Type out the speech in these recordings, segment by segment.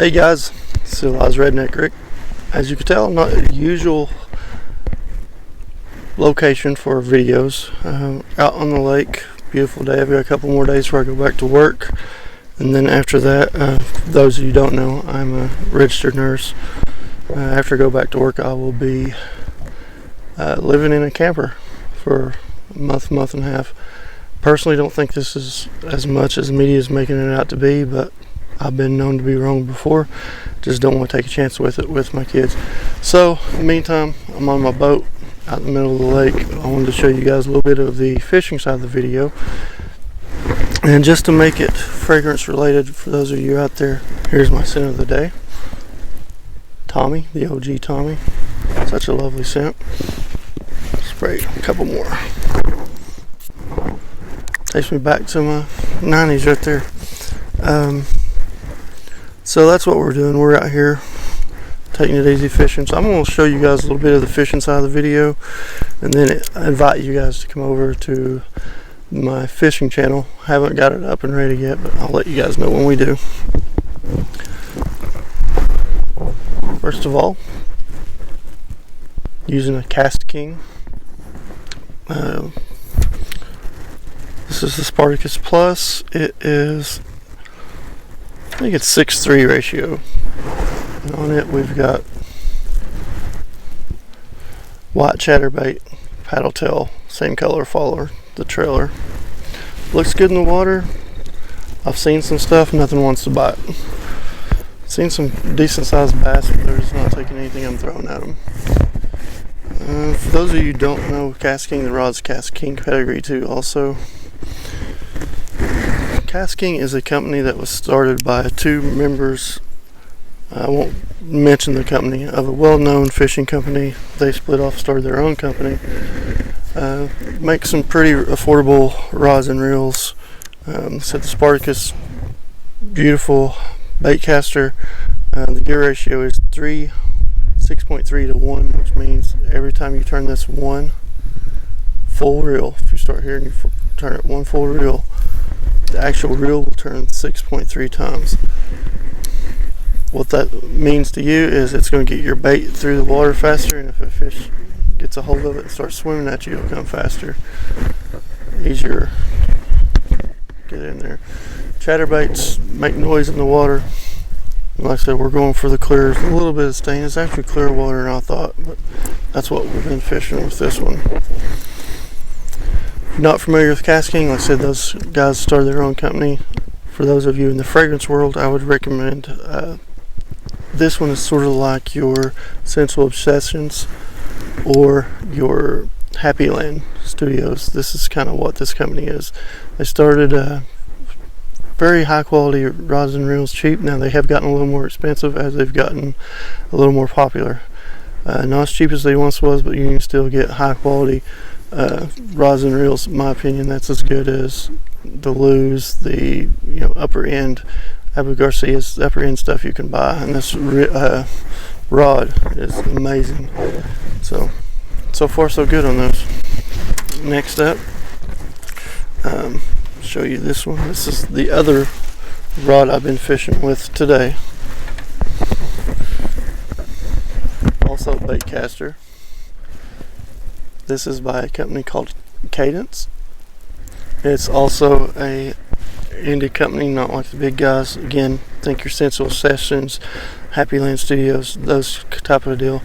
Hey guys, Civilized Redneck Rick. As you can tell, not a usual location for videos. Out on the lake, beautiful day. I've got a couple more days before I go back to work, and then after that, for those of you who don't know, I'm a registered nurse. After I go back to work, I will be living in a camper for a month and a half. Personally, don't think this is as much as the media is making it out to be, but I've been known to be wrong before. Just don't want to take a chance with it with my kids. So, in the meantime, I'm on my boat out in the middle of the lake. I wanted to show you guys a little bit of the fishing side of the video. And just to make it fragrance related for those of you out there, here's my scent of the day. Tommy, the OG Tommy. Such a lovely scent. Spray a couple more. Takes me back to my 90s right there. So that's what we're doing. We're out here taking it easy fishing. So I'm going to show you guys a little bit of the fishing side of the video, and then I invite you guys to come over to my fishing channel. Haven't got it up and ready yet, but I'll let you guys know when we do. First of all, using a Cast King. This is the Spartacus Plus. It is, I think it's 6:3 ratio. And on it we've got white chatterbait, paddle tail, same color follower, the trailer. Looks good in the water. I've seen some stuff, nothing wants to bite. Seen some decent sized bass, but they're just not taking anything I'm throwing at them. For those of you who don't know, Cast King, the rod's Cast King pedigree too also. Cast King is a company that was started by two members, I won't mention the company, of a well-known fishing company. They split off, started their own company. Make some pretty affordable rods and reels. So the Spartacus, beautiful bait caster. The gear ratio is 6.3 to 1, which means every time you turn this one full reel, if you start here and you turn it one full reel, the actual reel will turn 6.3 times. What that means to you is it's going to get your bait through the water faster, and if a fish gets a hold of it and starts swimming at you, it'll come faster. Easier to get in there. Chatterbaits make noise in the water. Like I said, we're going for the clear, a little bit of stain. It's actually clear water than I thought, but that's what we've been fishing with this one. If you're not familiar with Cast King, like I said, those guys started their own company. For those of you in the fragrance world, I would recommend this one. Is sort of like your Sensual Obsessions or your Happy Land Studios. This is kind of what this company is. They started very high quality rods and reels, cheap. Now they have gotten a little more expensive as they've gotten a little more popular. Not as cheap as they once was, but you can still get high quality rods and reels. In my opinion, that's as good as the Lew's, the upper end Abu Garcia's upper end stuff you can buy, and this rod is amazing. So far so good on those. Next up, show you this one. This is the other rod I've been fishing with today. Also a bait caster. This is by a company called Cadence. It's also a indie company, not like the big guys. Again, think your Sensual Sessions, Happy Land Studios, those type of deal.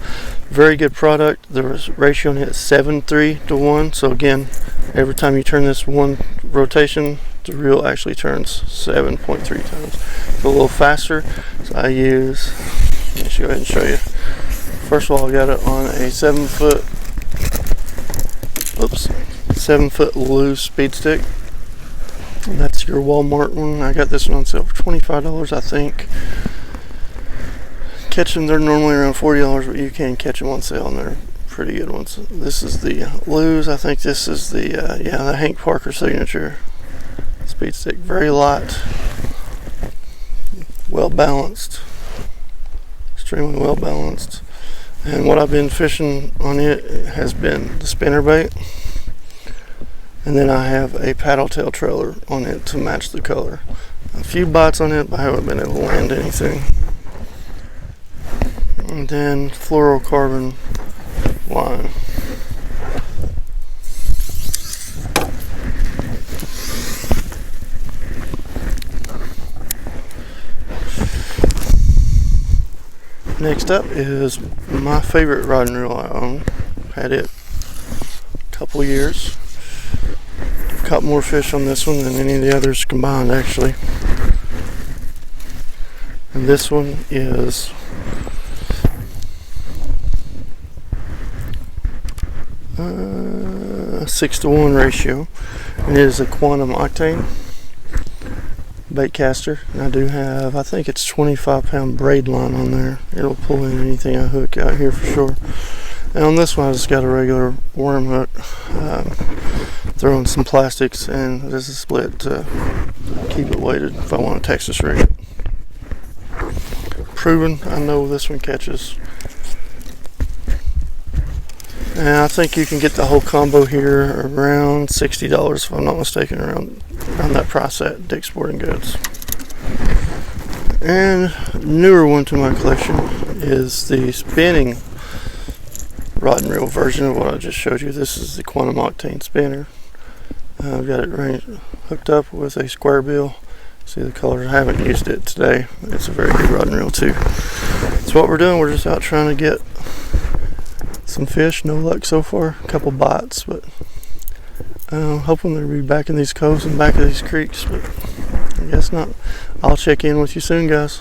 Very good product. The ratio on it is 7:3 to 1. So again, every time you turn this one rotation, the reel actually turns 7.3 times. It's a little faster. So I use, let's go ahead and show you. First of all, I got it on a 7 foot loose speed stick. And that's your Walmart one. I got this one on sale for $25, I think. Catch them, they're normally around $40, but you can catch them on sale, and they're pretty good ones. This is the Lew's. I think this is the the Hank Parker signature speed stick. Very light, well balanced, extremely well balanced. And what I've been fishing on it has been the spinnerbait. And then I have a paddle tail trailer on it to match the color. A few bites on it, but I haven't been able to land anything. And then fluorocarbon line. Next up is my favorite rod and reel I own. Had it a couple years. Caught more fish on this one than any of the others combined, actually. And this one is a 6-to-1 ratio, and it is a quantum octane bait caster. And I do have, I think it's 25-pound braid line on there. It'll pull in anything I hook out here for sure. And on this one I just got a regular worm hook, throwing some plastics, and this is split to keep it weighted if I want to Texas rig it. Proven, I know this one catches. And I think you can get the whole combo here around $60 if I'm not mistaken, around that price at Dick's Sporting Goods. And newer one to my collection is the spinning rod and reel version of what I just showed you. This is the quantum octane spinner. I've got it hooked up with a square bill. See the colors. I haven't used it today. It's a very good rod and reel too. So what we're doing, we're just out trying to get some fish. No luck so far. A couple bites, but hoping they'll be back in these coves and back of these creeks, but I guess not. I'll check in with you soon, guys.